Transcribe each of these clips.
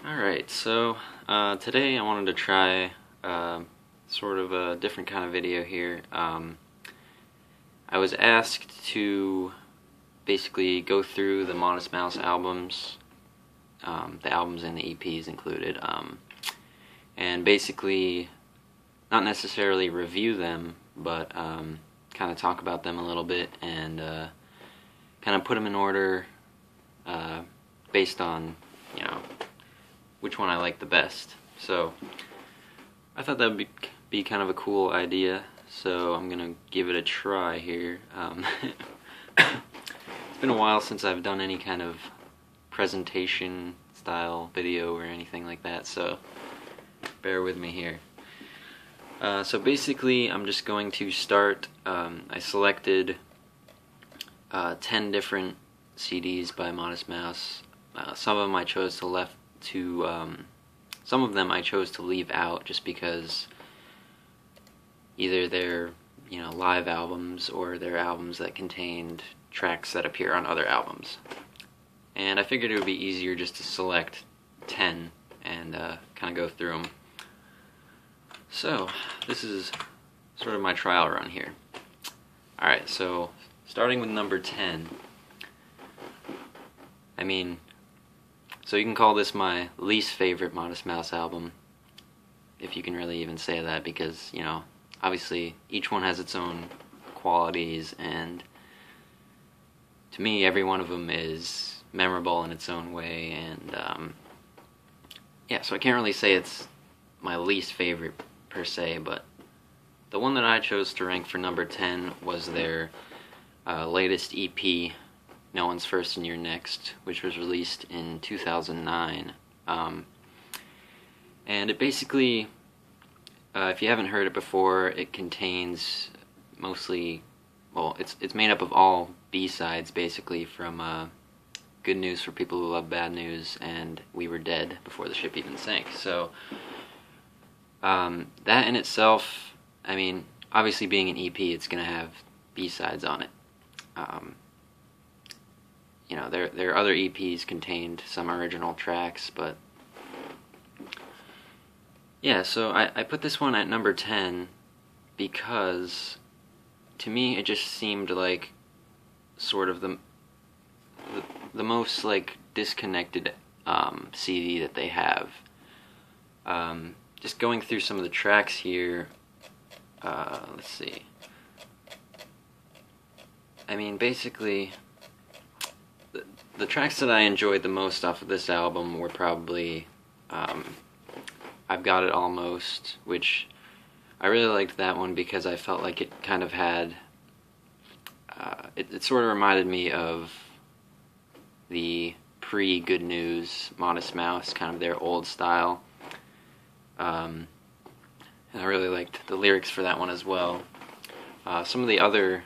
Alright, so today I wanted to try sort of a different kind of video here. I was asked to basically go through the Modest Mouse albums, the albums and the EPs included, and basically not necessarily review them, but kind of talk about them a little bit and kind of put them in order based on, which one I like the best. So I thought that would be kind of a cool idea, so I'm gonna give it a try here. It's been a while since I've done any kind of presentation style video or anything like that, so bear with me here. So basically I'm just going to start, I selected 10 different CDs by Modest Mouse. Some of them I chose to leave out just because either they're live albums or they're albums that contained tracks that appear on other albums. And I figured it would be easier just to select 10 and kind of go through them. So this is sort of my trial run here. Alright, so starting with number 10. So you can call this my least favorite Modest Mouse album, if you can really even say that, because, obviously each one has its own qualities, and to me every one of them is memorable in its own way, and yeah, so I can't really say it's my least favorite per se, but the one that I chose to rank for number 10 was their latest EP, No One's First and You're Next, which was released in 2009. And it basically, if you haven't heard it before, it contains mostly, well, it's made up of all B-sides basically from Good News for People Who Love Bad News and We Were Dead Before the Ship Even Sank. So that in itself, obviously being an EP, it's going to have B-sides on it. Their other EPs contained some original tracks, but yeah, so I put this one at number 10 because to me it just seemed like sort of the most disconnected CD that they have. Just going through some of the tracks here, let's see. Basically the tracks that I enjoyed the most off of this album were probably I've Got It Almost, which I really liked that one because I felt like it kind of had, it sort of reminded me of the pre-Good News Modest Mouse, kind of their old style, and I really liked the lyrics for that one as well. Some of the other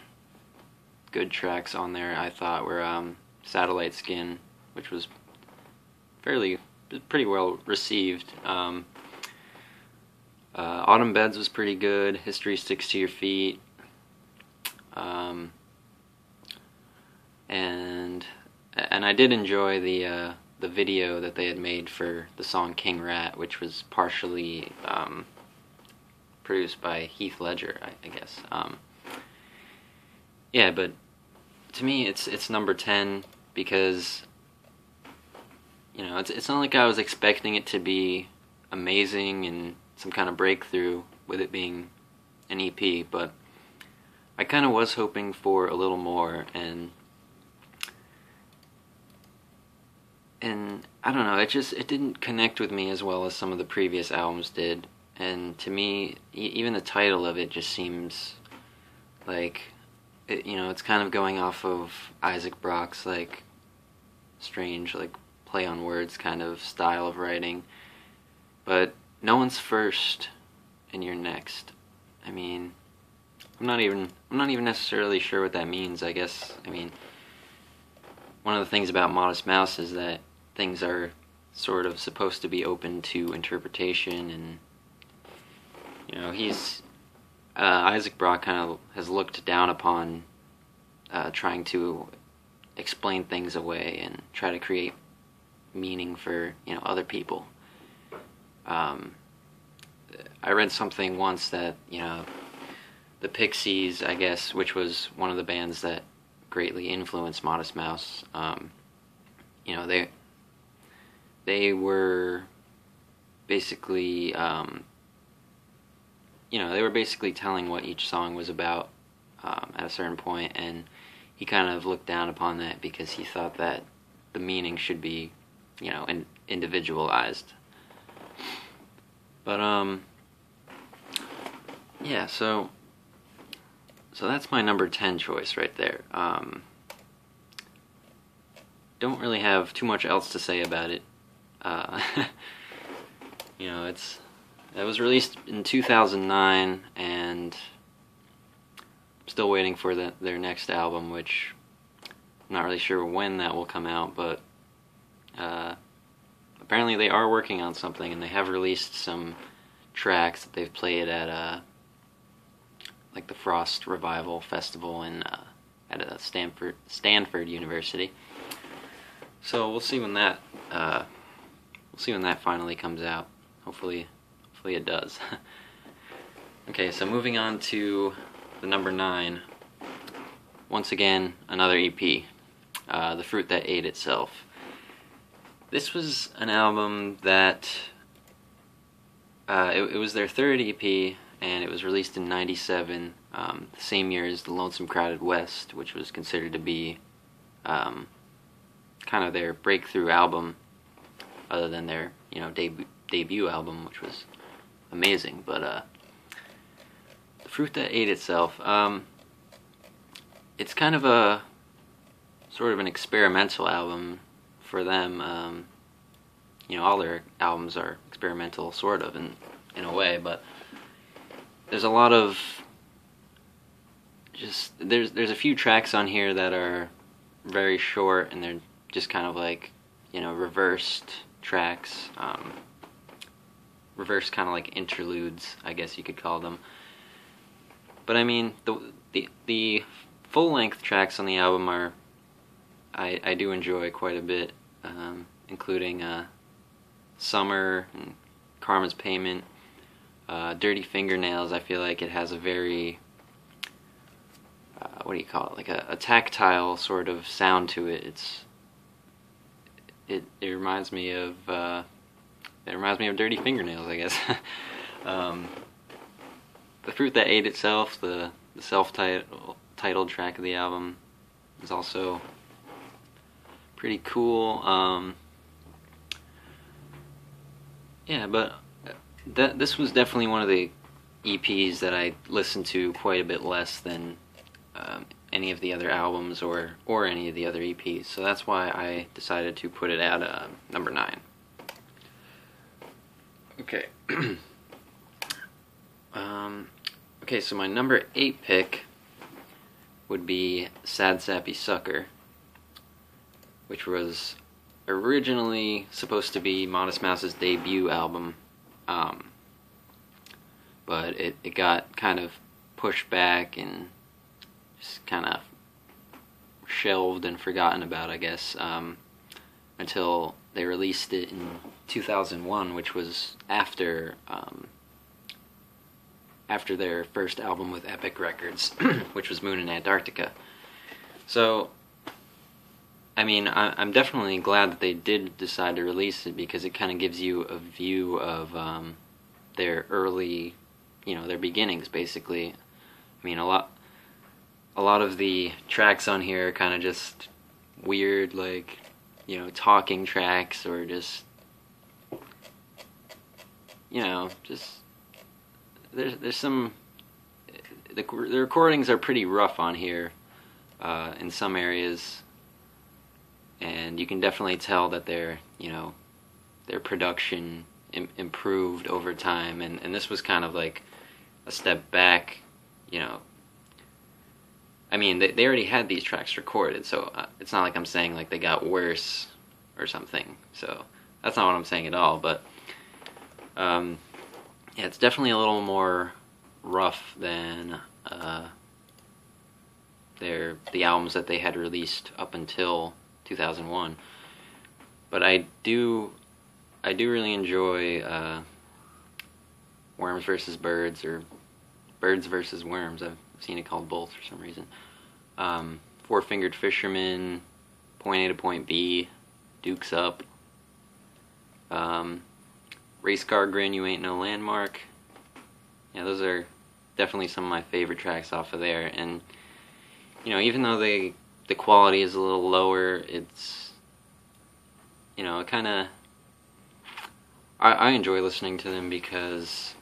good tracks on there I thought were Satellite Skin, which was pretty well received. Autumn Beds was pretty good. History Sticks to Your Feet. And I did enjoy the video that they had made for the song King Rat, which was partially produced by Heath Ledger, I guess. Yeah, but to me it's number 10 because it's not like I was expecting it to be amazing and some kind of breakthrough with it being an EP, but I kind of was hoping for a little more, and I don't know, it didn't connect with me as well as some of the previous albums did, and to me even the title of it just seems like it's kind of going off of Isaac Brock's strange play on words kind of style of writing. But No One's First and You're Next. I'm not even necessarily sure what that means. I guess one of the things about Modest Mouse is that things are sort of supposed to be open to interpretation, and he's Isaac Brock kind of has looked down upon trying to explain things away and try to create meaning for other people. Um, I read something once that, the Pixies, I guess, which was one of the bands that greatly influenced Modest Mouse, they were basically, they were basically telling what each song was about at a certain point, and he kind of looked down upon that because he thought that the meaning should be, individualized. But yeah, so that's my number 10 choice right there. Don't really have too much else to say about it. It was released in 2009, and I'm still waiting for their next album, which I'm not really sure when that will come out, but apparently they are working on something, and they have released some tracks that they've played at like the Frost Revival Festival at Stanford University. So we'll see when that finally comes out. Hopefully it does. Okay, so moving on to the number 9. Once again, another EP, The Fruit That Ate Itself. This was an album that it was their third EP, and it was released in '97, the same year as The Lonesome Crowded West, which was considered to be kind of their breakthrough album, other than their debut album, which was amazing. But The Fruit That Ate Itself, it's kind of a sort of an experimental album for them. All their albums are experimental, sort of, in a way, but there's a lot of there's a few tracks on here that are very short, and they're just kind of like, reversed tracks, reverse kind of like interludes, I guess you could call them. But I mean, the full-length tracks on the album are, I do enjoy quite a bit, including Summer and Karma's Payment. Dirty Fingernails, I feel like it has a very, what do you call it, like a tactile sort of sound to it. It reminds me of Dirty Fingernails, I guess. The Fruit That Ate Itself, the self-titled track of the album, is also pretty cool. Yeah, but this was definitely one of the EPs that I listened to quite a bit less than any of the other albums or any of the other EPs. So that's why I decided to put it at number 9. Okay. Okay, so my number 8 pick would be Sad Sappy Sucker, which was originally supposed to be Modest Mouse's debut album, but it got kind of pushed back and just kind of shelved and forgotten about, I guess, until they released it in 2001, which was after their first album with Epic Records, which was Moon in Antarctica. So, I mean, I'm definitely glad that they did decide to release it, because it kind of gives you a view of their early, their beginnings, basically. I mean, a lot of the tracks on here are kind of just weird, like, talking tracks, or just, just there's some. The recordings are pretty rough on here in some areas, and you can definitely tell that their production improved over time, and this was kind of like a step back. I mean, they already had these tracks recorded, so it's not like I'm saying like they got worse or something. So that's not what I'm saying at all. But yeah, it's definitely a little more rough than the albums that they had released up until 2001. But I do really enjoy Worms versus Birds, or Birds versus Worms. I've seen it called both for some reason. Four-Fingered Fisherman, Point A to Point B, Dukes Up, Race Car Grin, You Ain't No Landmark. Yeah, those are definitely some of my favorite tracks off of there. And even though the quality is a little lower, it's it kind of I enjoy listening to them because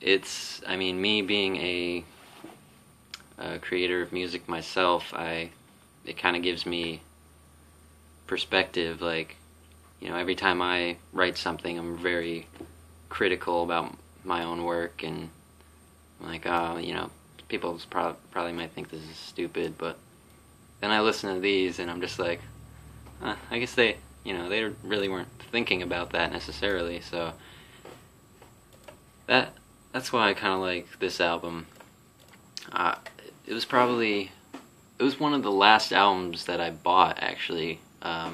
it's me being a creator of music myself. It kind of gives me perspective. Like, every time I write something, I'm very critical about my own work, and I'm like, people probably might think this is stupid, but then I listen to these and I'm just like, I guess they really weren't thinking about that necessarily. So that's why I kind of like this album. It was one of the last albums that I bought, actually. I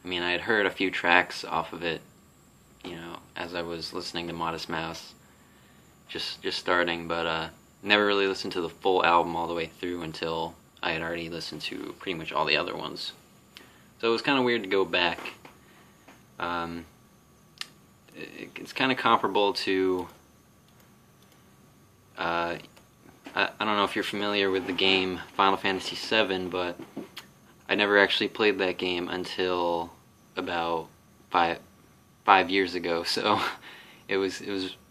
had heard a few tracks off of it, as I was listening to Modest Mouse, just starting, but never really listened to the full album all the way through until I had already listened to pretty much all the other ones. So it was kind of weird to go back. It's kind of comparable to, I don't know if you're familiar with the game Final Fantasy VII, but I never actually played that game until about five years ago. So it was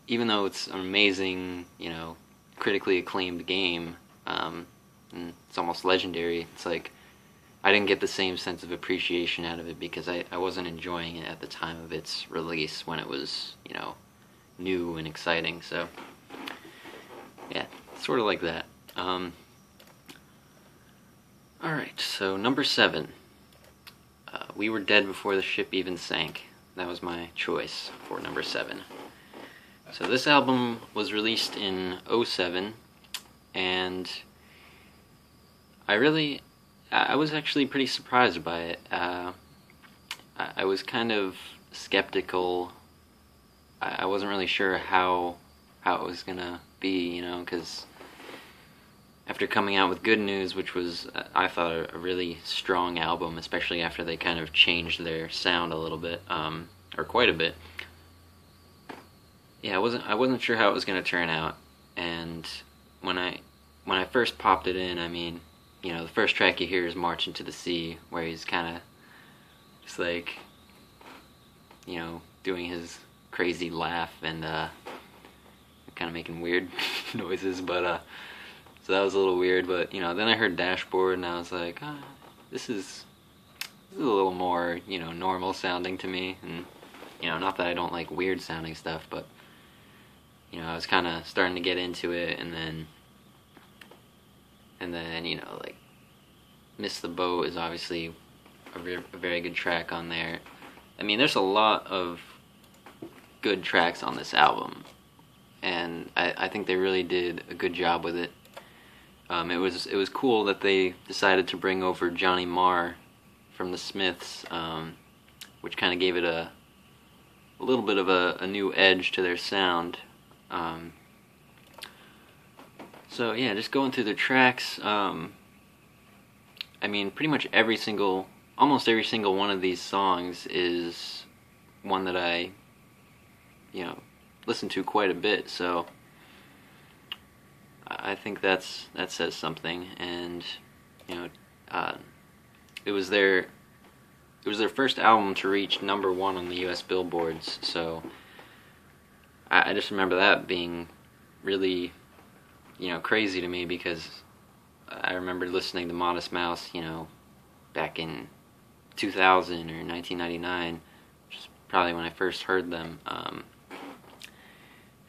even though it's an amazing, critically acclaimed game, and it's almost legendary, it's like I didn't get the same sense of appreciation out of it because I wasn't enjoying it at the time of its release when it was, new and exciting. So yeah, sort of like that. Alright, so number 7. We Were Dead Before the Ship Even Sank. That was my choice for number 7. So this album was released in '07, and I was actually pretty surprised by it. I was kind of skeptical. I wasn't really sure how it was gonna be, because after coming out with Good News, which was, I thought, a really strong album, especially after they kind of changed their sound a little bit, or quite a bit. Yeah, I wasn't sure how it was gonna turn out, and when I first popped it in, the first track you hear is March Into the Sea, where he's kind of just like, doing his crazy laugh and kind of making weird noises, but so that was a little weird. But then I heard Dashboard and I was like, this is a little more normal sounding to me, and not that I don't like weird sounding stuff, but I was kind of starting to get into it, and then like Miss the Boat is obviously a very good track on there. There's a lot of good tracks on this album, and I think they really did a good job with it. It was cool that they decided to bring over Johnny Marr from the Smiths, which kind of gave it a little bit of a new edge to their sound. So yeah, just going through the tracks, pretty much almost every single one of these songs is one that I, listen to quite a bit, so I think that says something. And it was their first album to reach number 1 on the U.S. billboards, so I just remember that being really crazy to me, because I remember listening to Modest Mouse back in 2000 or 1999, which is probably when I first heard them,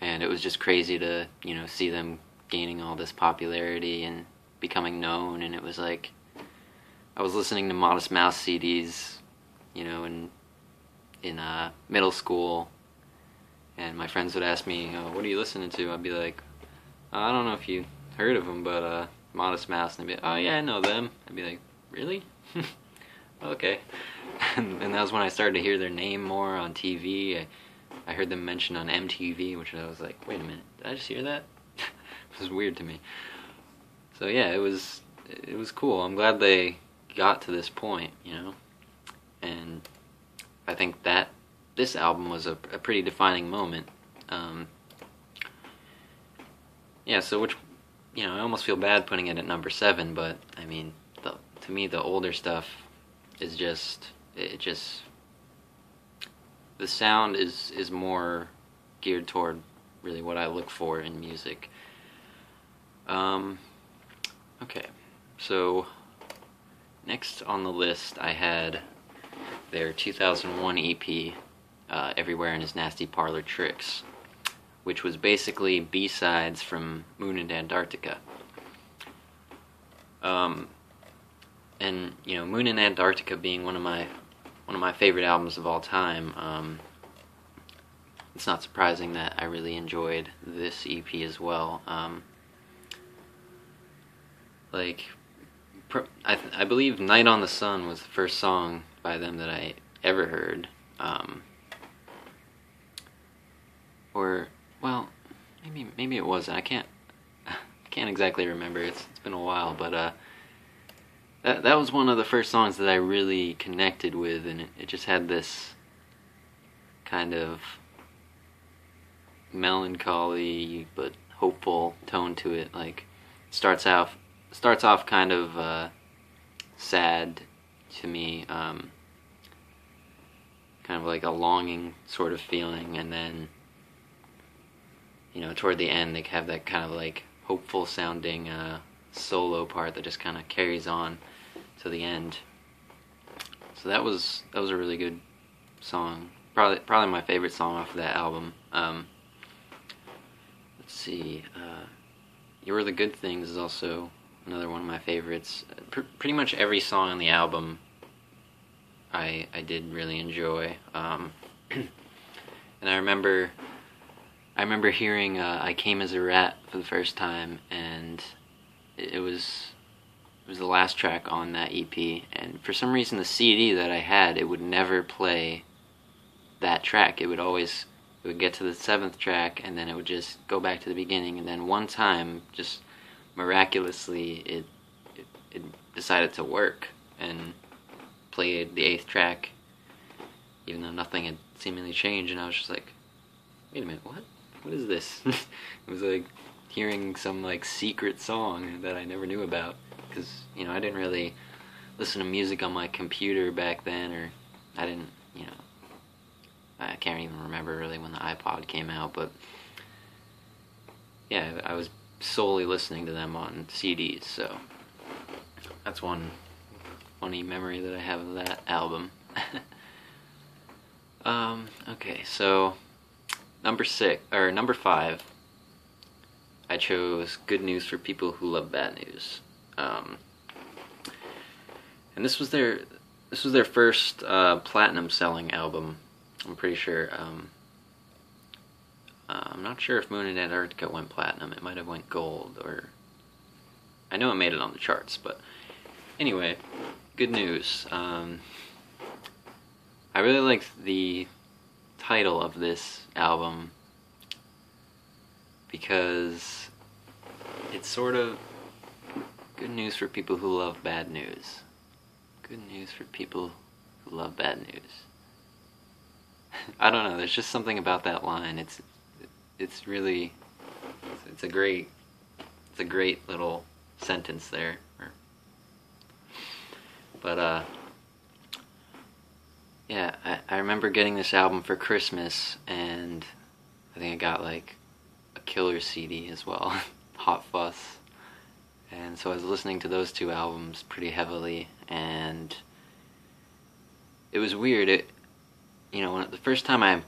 and it was just crazy to see them gaining all this popularity and becoming known. And it was like I was listening to Modest Mouse CDs in middle school, and my friends would ask me, what are you listening to? I'd be like, I don't know if you heard of them, but Modest Mouse. And they'd be like, oh yeah, I know them. I'd be like, really? Okay. And that was when I started to hear their name more on TV. I heard them mentioned on MTV, which I was like, wait a minute, did I just hear that? It was weird to me. So yeah, it was cool. I'm glad they got to this point, you know, and I think that this album was a pretty defining moment. Yeah, so which, you know, I almost feel bad putting it at number 7, but I mean, to me, the older stuff is just, the sound is more geared toward really what I look for in music. Okay, so next on the list I had their 2001 EP, Everywhere in His Nasty Parlor Tricks, which was basically B-sides from Moon and Antarctica. And you know, Moon and Antarctica being one of my favorite albums of all time, it's not surprising that I really enjoyed this EP as well. I believe Night on the Sun was the first song by them that I ever heard. Or, well, maybe it wasn't. I can't exactly remember. It's been a while, but that was one of the first songs that I really connected with, and it just had this kind of melancholy but hopeful tone to it. Like, starts off kind of sad to me, kind of like a longing sort of feeling, and then, you know, toward the end they have that kind of like hopeful sounding solo part that just kind of carries on to the end. So that was a really good song. Probably my favorite song off of that album. Let's see. You Were the Good Things is also another one of my favorites. Pretty much every song on the album I did really enjoy. And I remember hearing I Came as a Rat for the first time, and it was the last track on that EP, and for some reason the CD that I had, it would never play that track. It would get to the 7th track, and then it would just go back to the beginning, and then one time, just miraculously, it decided to work and played the 8th track, even though nothing had seemingly changed, and I was just like, wait a minute, what is this? It was like hearing some like secret song that I never knew about, because, you know, I didn't really listen to music on my computer back then, or I didn't, you know, I can't even remember really when the iPod came out, but yeah, I was solely listening to them on CDs, so that's one funny memory that I have of that album. Okay, so number 5, I chose Good News for People Who Love Bad News. And this was their first platinum selling album, I'm pretty sure. I'm not sure if Moon and Antarctica went platinum. It might have went gold, or I know it made it on the charts, but anyway, Good News. I really liked the title of this album because it's sort of good news for people who love bad news. Good news for people who love bad news. I don't know, there's just something about that line. It's really, it's a great little sentence there. But yeah, I remember getting this album for Christmas, and I think I got like a Killer CD as well, Hot Fuss. And so I was listening to those two albums pretty heavily, and it was weird. You know, the first time I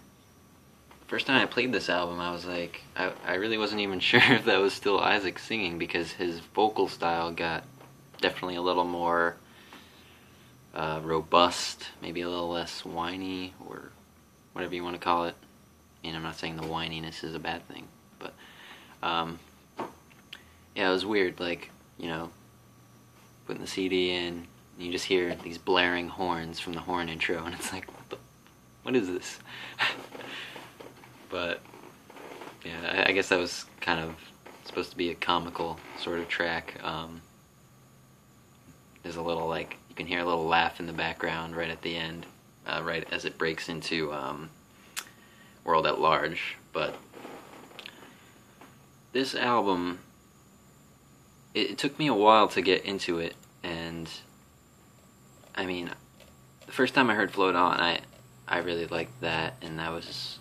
played this album, I was like, I really wasn't even sure if that was still Isaac singing, because his vocal style got definitely a little more robust, maybe a little less whiny, or whatever you want to call it. And I'm not saying the whininess is a bad thing, but yeah, it was weird, like, you know, putting the CD in, and you just hear these blaring horns from the horn intro, and it's like, what is this? But yeah, I guess that was kind of supposed to be a comical sort of track. There's a little, like, you can hear a little laugh in the background right at the end, right as it breaks into World at Large. But this album, it took me a while to get into it, and I mean, the first time I heard Float On, I really liked that, and that was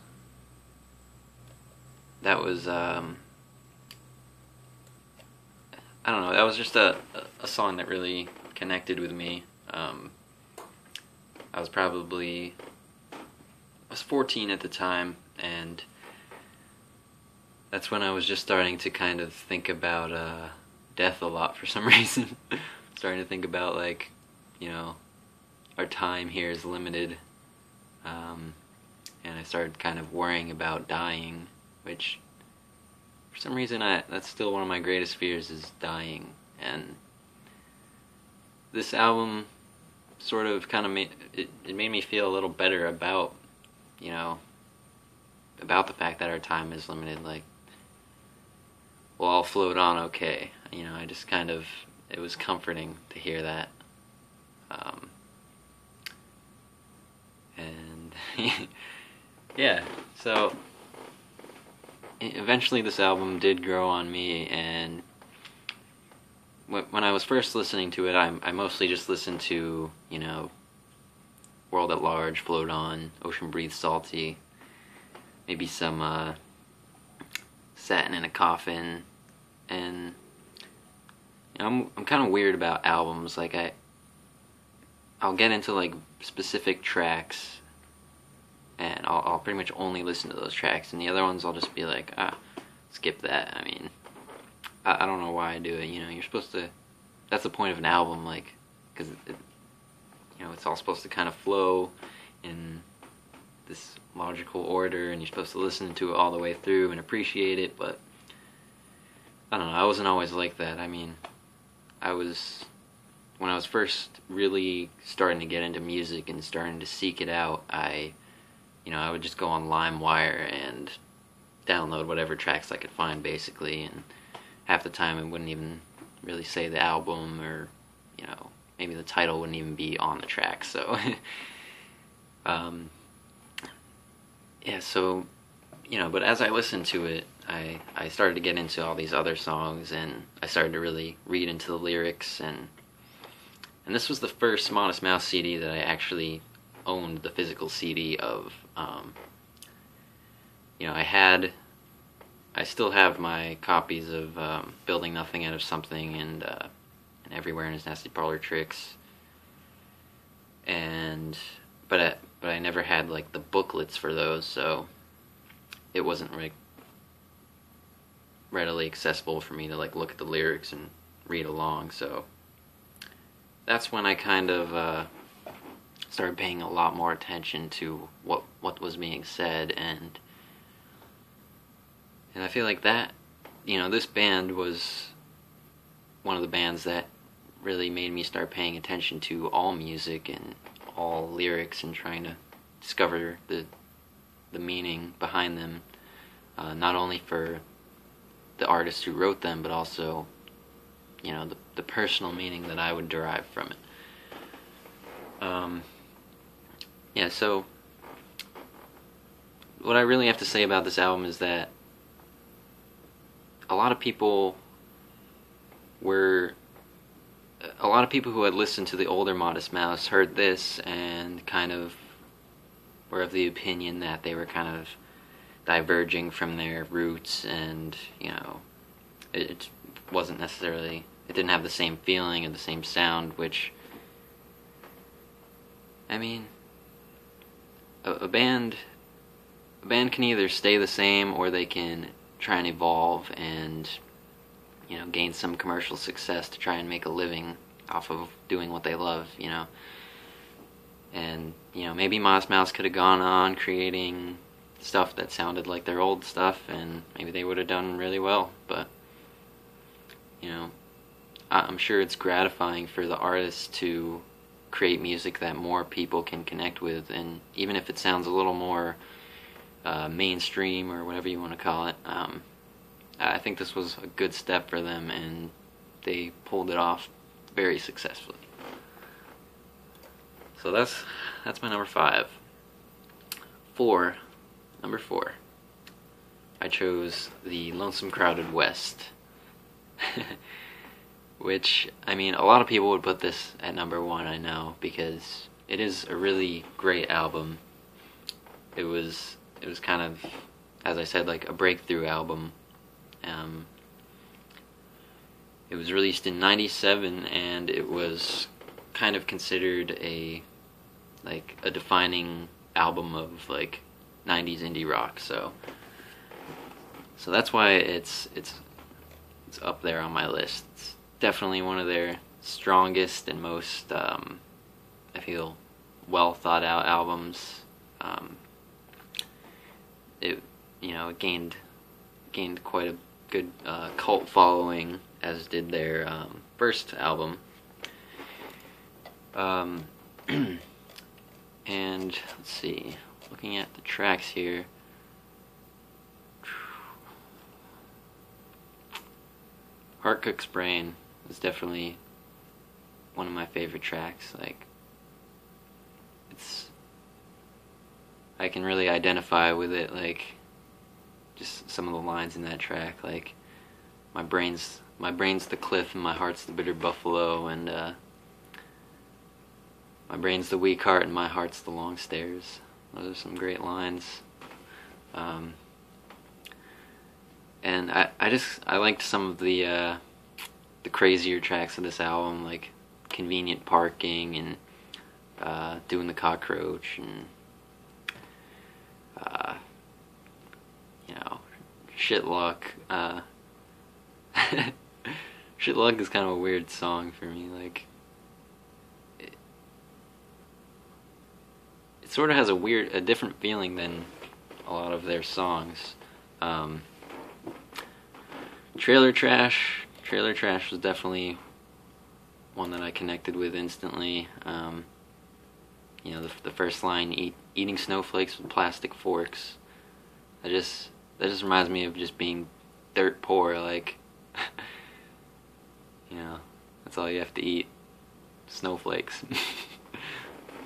I don't know, that was just a song that really connected with me. I was 14 at the time, and that's when I was just starting to kind of think about death a lot for some reason. Starting to think about, like, you know, our time here is limited, and I started kind of worrying about dying, which for some reason that's still one of my greatest fears, is dying. And this album sort of kind of made me feel a little better about, you know, about the fact that our time is limited. Like, well, I'll float on okay. You know, I just kind of, it was comforting to hear that. And yeah, so eventually this album did grow on me, and when I was first listening to it, I mostly just listened to, you know, World at Large, Float On, Ocean Breathe Salty, maybe some Satin in a Coffin, and you know, I'm kind of weird about albums. Like, I'll get into, like, specific tracks, and I'll pretty much only listen to those tracks, and the other ones I'll just be like, skip that. I mean, I don't know why I do it. You know, you're supposed to, that's the point of an album, like, because you know, it's all supposed to kind of flow in this logical order, and you're supposed to listen to it all the way through and appreciate it. But I don't know, I wasn't always like that. I mean, when I was first really starting to get into music and starting to seek it out, I would just go on LimeWire and download whatever tracks I could find, basically, and half the time it wouldn't even really say the album, or, you know, maybe the title wouldn't even be on the track. So yeah, so, you know, but as I listened to it, I started to get into all these other songs, and I started to really read into the lyrics, and this was the first Modest Mouse CD that I actually owned the physical CD of. You know, I still have my copies of Building Nothing Out of Something and Everywhere in His Nasty Parlor Tricks, but I never had, like, the booklets for those, so it wasn't, like, readily accessible for me to, like, look at the lyrics and read along. So that's when I kind of started paying a lot more attention to what was being said, and I feel like that, you know, this band was one of the bands that really made me start paying attention to all music and all lyrics, and trying to discover the meaning behind them, not only for the artist who wrote them, but also, you know, the personal meaning that I would derive from it. Yeah, so what I really have to say about this album is that a lot of people who had listened to the older Modest Mouse heard this and kind of were of the opinion that they were kind of diverging from their roots, and, you know, it wasn't necessarily, it didn't have the same feeling or the same sound, which, I mean, a band can either stay the same, or they can try and evolve and, you know, gain some commercial success to try and make a living off of doing what they love, you know. And, you know, maybe Modest Mouse could have gone on creating stuff that sounded like their old stuff, and maybe they would have done really well. But, you know, I'm sure it's gratifying for the artist to create music that more people can connect with, and even if it sounds a little more mainstream or whatever you want to call it. I think this was a good step for them, and they pulled it off very successfully. So that's my number 5. Number 4. I chose the Lonesome Crowded West. Which, I mean, a lot of people would put this at number 1, I know, because it is a really great album. It was kind of, as I said, like a breakthrough album. It was released in '97, and it was kind of considered a defining album of like 90s indie rock. So that's why it's up there on my list. It's definitely one of their strongest and most I feel well thought out albums. It gained quite a good cult following, as did their first album. And let's see, looking at the tracks here, Heart Cook's Brain is definitely one of my favorite tracks. Like, I can really identify with it, like, just some of the lines in that track, like, my brain's the cliff and my heart's the bitter buffalo, and my brain's the weak heart and my heart's the long stairs. Those are some great lines. And I liked some of the crazier tracks of this album, like Convenient Parking and Doing the Cockroach, and Shit Luck. Shit Luck is kind of a weird song for me. Like, it sort of has a different feeling than a lot of their songs. Trailer Trash was definitely one that I connected with instantly. The first line, eating snowflakes with plastic forks. That just reminds me of just being dirt poor. Like, that's all you have to eat, snowflakes.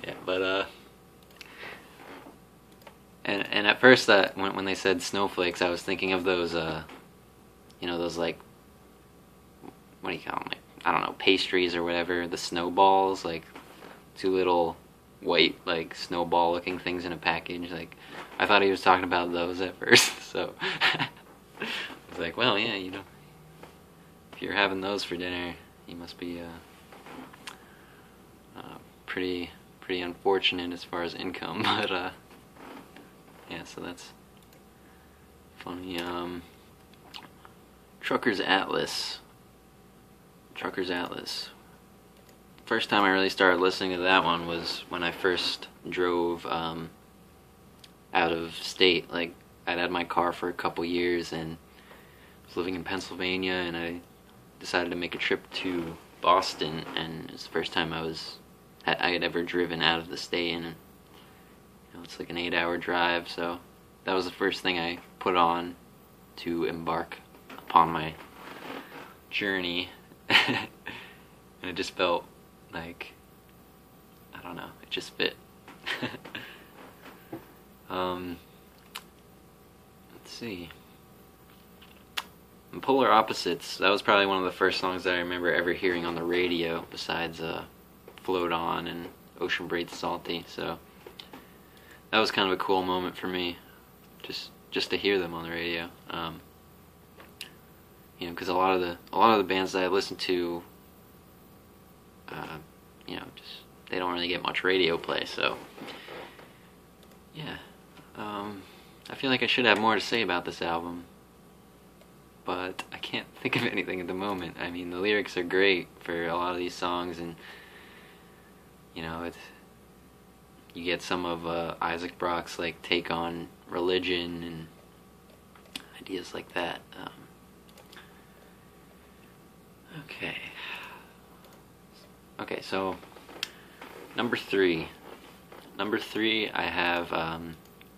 Yeah, but and at first, when they said snowflakes, I was thinking of those those, like, what do you call them? Like, I don't know, pastries or whatever, the snowballs, like 2 little white, like, snowball looking things in a package. Like, I thought he was talking about those at first, so I was like, well, yeah, if you're having those for dinner, you must be pretty unfortunate as far as income. But yeah, so that's funny. Trucker's Atlas. First time I really started listening to that one was when I first drove out of state. Like, I'd had my car for a couple years and was living in Pennsylvania, and I decided to make a trip to Boston, and it was the first time I had ever driven out of the state, and it's like an 8-hour drive, so that was the first thing I put on to embark upon my journey. And it just felt like, I don't know, it just fit. Let's see. And Polar Opposites, that was probably one of the first songs that I remember ever hearing on the radio, besides Float On and Ocean Breathe Salty. So that was kind of a cool moment for me, just to hear them on the radio. Because a lot of the bands that I listen to, they don't really get much radio play. So yeah, I feel like I should have more to say about this album, but I can't think of anything at the moment. I mean, the lyrics are great for a lot of these songs, and you get some of Isaac Brock's like take on religion and ideas like that. Okay, so number three I have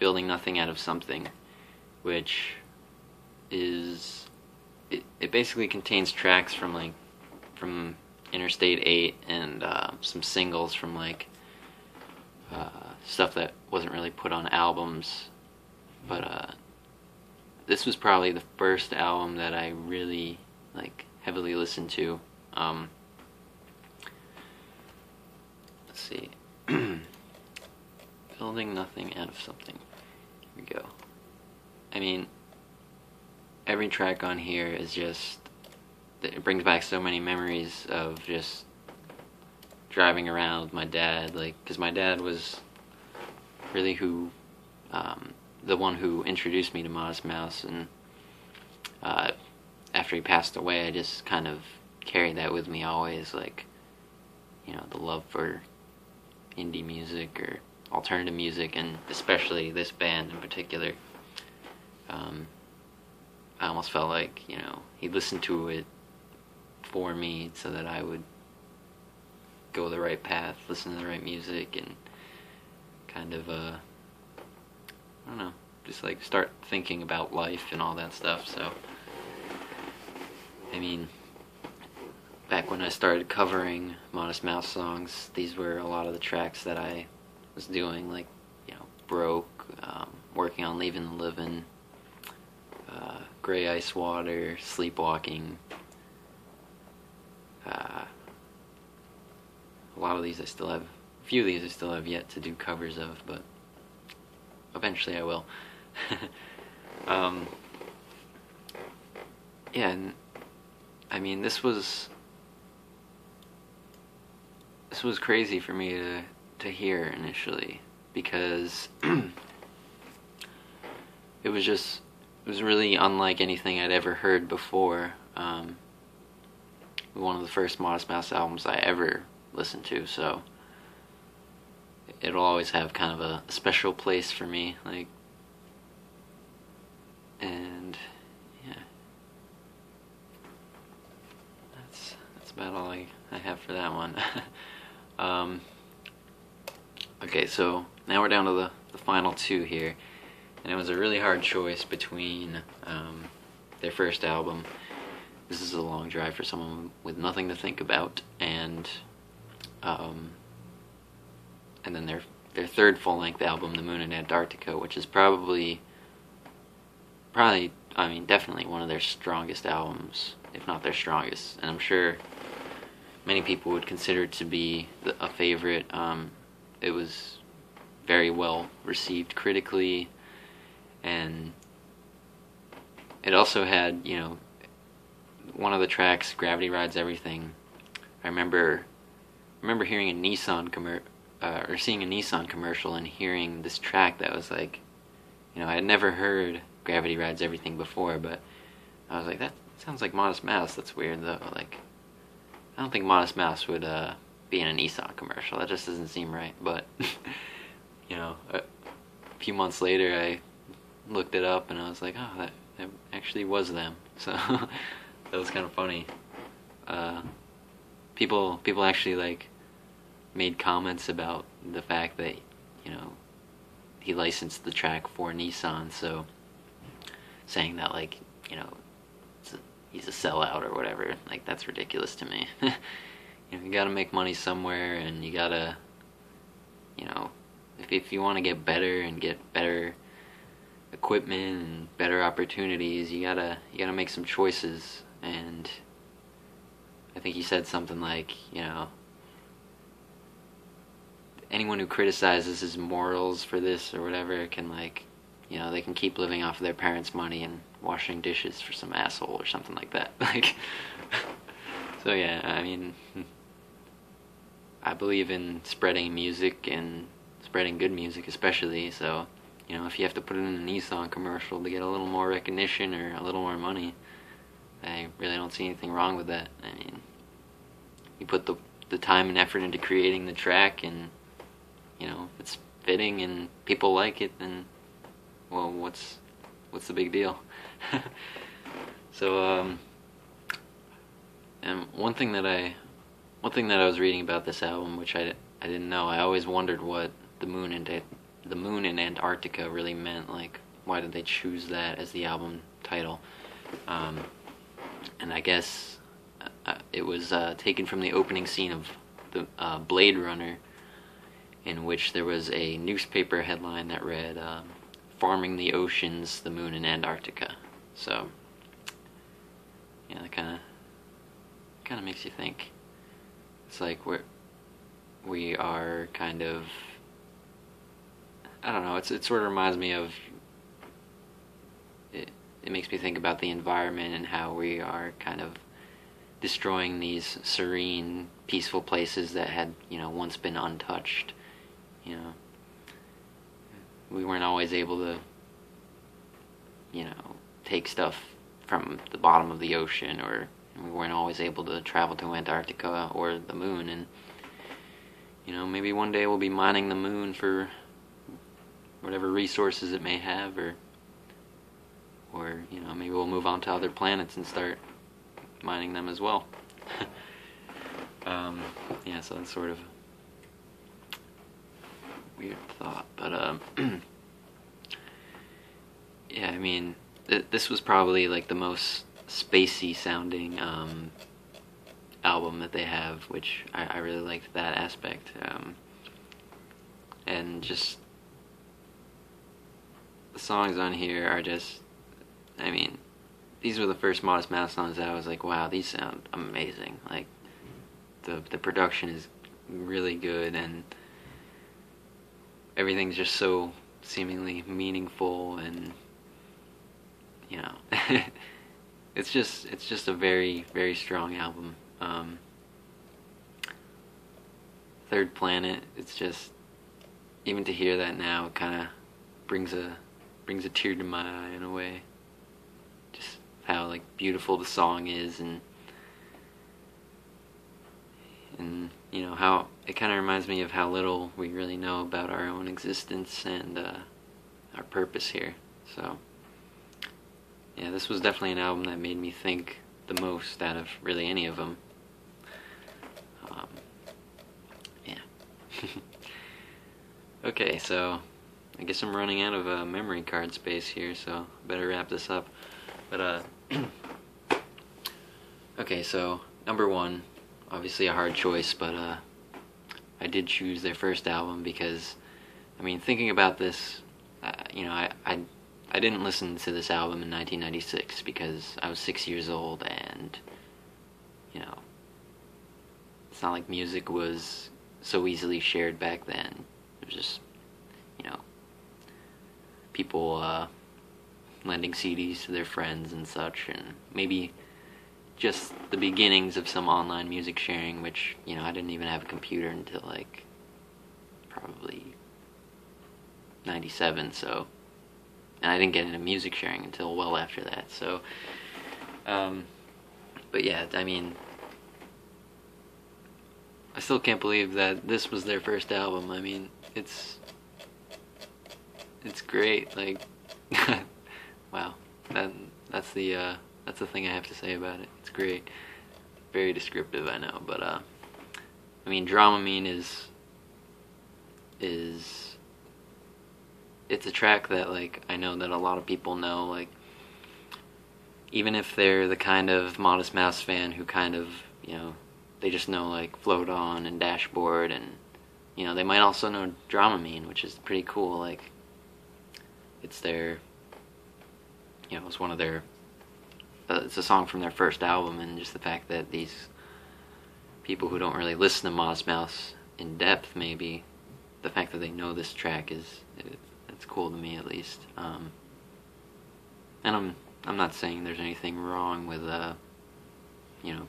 Building Nothing Out of Something, which is it basically contains tracks from from Interstate 8 and some singles from stuff that wasn't really put on albums, but this was probably the first album that I really heavily listened to. Let's see. Building Nothing Out of Something. Here we go. I mean, every track on here is just, it brings back so many memories of just driving around with my dad, because my dad was really the one who introduced me to Modest Mouse, and after he passed away, I just kind of carried that with me always, the love for indie music or alternative music, and especially this band in particular. I almost felt like, he listened to it for me so that I would go the right path, listen to the right music, and kind of, I don't know, just start thinking about life and all that stuff. So, I mean, back when I started covering Modest Mouse songs, these were a lot of the tracks that I was doing, Broke, working on Leaving the Livin', Gray Ice Water, Sleepwalking. A lot of these a few of these I still have yet to do covers of, but eventually I will. Yeah, and I mean, this was crazy for me to hear initially, because it was really unlike anything I'd ever heard before. One of the first Modest Mouse albums I ever listened to, so it'll always have kind of a special place for me, and yeah, that's about all I have for that one. Okay, so now we're down to the final two here, and it was a really hard choice between their first album, This Is a Long Drive for Someone with Nothing to Think About, and then their third full-length album, The Moon in Antarctica, which is probably, I mean, definitely one of their strongest albums, if not their strongest, and I'm sure many people would consider it to be a favorite. It was very well received critically, and it also had, one of the tracks, Gravity Rides Everything. I remember hearing a Nissan or seeing a Nissan commercial and hearing this track that was I had never heard Gravity Rides Everything before, but I was like, that sounds like Modest Mouse. That's weird though. I don't think Modest Mouse would be in a Nissan commercial. That just doesn't seem right. But a few months later, I looked it up and I was like, oh, that actually was them. So that was kind of funny. People actually made comments about the fact that he licensed the track for Nissan, so saying that he's a sellout or whatever, that's ridiculous to me. You gotta make money somewhere, and you gotta, if you want to get better and get better equipment and better opportunities, you gotta make some choices. And I think he said something anyone who criticizes his morals for this or whatever can they can keep living off of their parents' money and washing dishes for some asshole or something like that. So yeah, I mean, I believe in spreading music and spreading good music especially, so if you have to put it in a Nissan commercial to get a little more recognition or a little more money, I really don't see anything wrong with that. I mean, you put the time and effort into creating the track, and if it's fitting and people like it, then well, what's the big deal? So and one thing that I was reading about this album, which I didn't know, I always wondered what the Moon the moon in Antarctica really meant. Like, why did they choose that as the album title? And I guess it was taken from the opening scene of the Blade Runner, in which there was a newspaper headline that read, "Farming the Oceans, the Moon, and Antarctica." So, yeah, that kind of makes you think. It's like we are kind of, I don't know. It sort of reminds me of it. It makes me think about the environment and how we are kind of destroying these serene, peaceful places that had, once been untouched. We weren't always able to, take stuff from the bottom of the ocean, or we weren't always able to travel to Antarctica or the moon, and maybe one day we'll be mining the moon for whatever resources it may have, or maybe we'll move on to other planets and start mining them as well. Yeah, so that's sort of a weird thought, but yeah, I mean, this was probably like the most spacey sounding album that they have, which I really liked that aspect, and just the songs on here are just, I mean, these were the first Modest Mouse songs that I was like, wow, these sound amazing. Like, the production is really good, and everything's just so seemingly meaningful, and it's just a very, very strong album. Third Planet, it's just, even to hear that now, it kind of brings a tear to my eye in a way. Just how like beautiful the song is, and how it kind of reminds me of how little we really know about our own existence and our purpose here. So yeah, this was definitely an album that made me think the most out of really any of them. Yeah. Okay, so I guess I'm running out of memory card space here, so I better wrap this up. But okay, so number one, obviously a hard choice, but I did choose their first album because, I mean, thinking about this, I didn't listen to this album in 1996 because I was 6 years old, and it's not like music was so easily shared back then. It was just people lending CDs to their friends and such, and maybe just the beginnings of some online music sharing, which I didn't even have a computer until like probably 97, so, and I didn't get into music sharing until well after that. So but yeah, I mean, I still can't believe that this was their first album. I mean, it's great. Like, wow, that's the thing I have to say about it. It's great. Very descriptive, I know, but I mean, Dramamine is it's a track that, like, I know that a lot of people know, like, even if they're the kind of Modest Mouse fan who kind of, they just know, like, Float On and Dashboard, and, they might also know Dramamine, which is pretty cool. Like, it's their, it's one of their, it's a song from their first album, and just the fact that these people who don't really listen to Modest Mouse in depth, maybe, the fact that they know this track it's cool to me, at least. And I'm not saying there's anything wrong with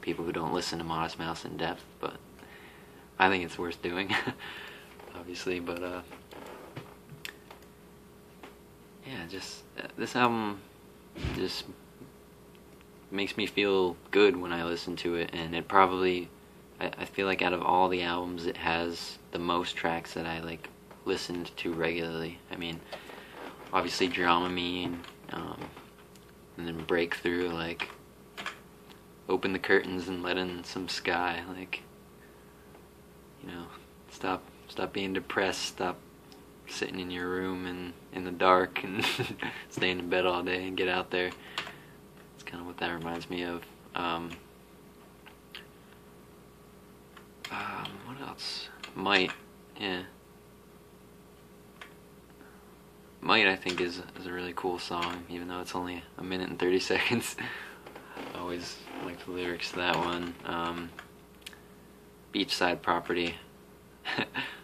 people who don't listen to Modest Mouse in depth, but I think it's worth doing, obviously. But yeah, just this album just makes me feel good when I listen to it, and it probably, I feel like out of all the albums, it has the most tracks that I like listened to regularly. I mean, obviously Dramamine, and then Breakthrough, like, Open the Curtains and Let In Some Sky, like, stop being depressed, stop sitting in your room and in the dark and staying in bed all day and get out there. It's kind of what that reminds me of. What else? Might, yeah. Might, I think, is a really cool song, even though it's only a minute and 30 seconds. I always like the lyrics to that one. Beachside Property.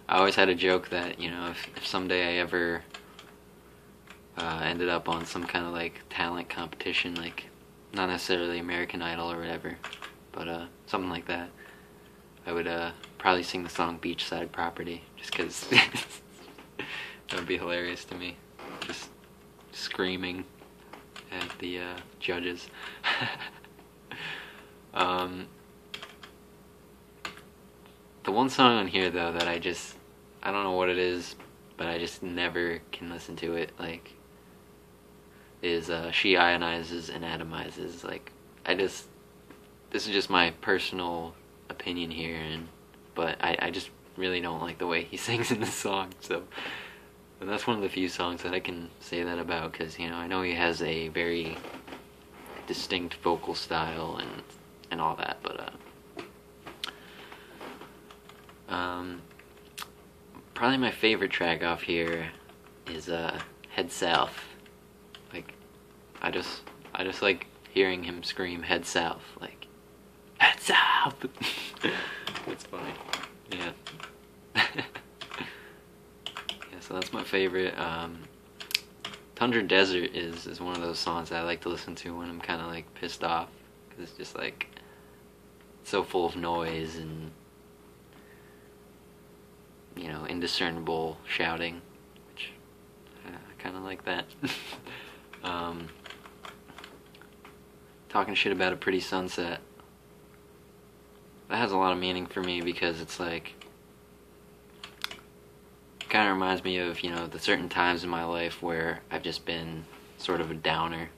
I always had a joke that, you know, if someday I ever ended up on some kind of like talent competition, like not necessarily American Idol or whatever, but something like that, I would probably sing the song Beachside Property, just because that would be hilarious to me. Just screaming at the judges. The one song on here though that I don't know what it is, but I just never can listen to it, like, is She Ionizes and Atomizes. Like, this is just my personal opinion here, but I just really don't like the way he sings in this song, so. And that's one of the few songs that I can say that about, because, you know, I know he has a very distinct vocal style and all that, but probably my favorite track off here is Head South. Like, I just like hearing him scream Head South, like, Head South. It's funny. Yeah. So that's my favorite. Tundra Desert is one of those songs that I like to listen to when I'm kind of like pissed off, because it's just like so full of noise and, you know, indiscernible shouting, which I kind of like that. Talking shit about a pretty sunset. That has a lot of meaning for me, because it's like, kind of reminds me of, you know, the certain times in my life where I've just been sort of a downer.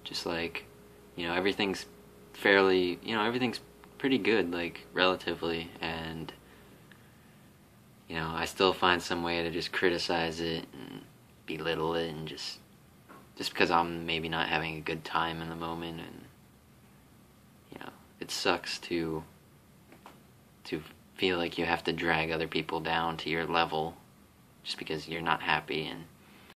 Just like, you know, everything's everything's pretty good, like, relatively, and, you know, I still find some way to just criticize it and belittle it, and just because I'm maybe not having a good time in the moment, and, you know, it sucks to feel like you have to drag other people down to your level just because you're not happy, and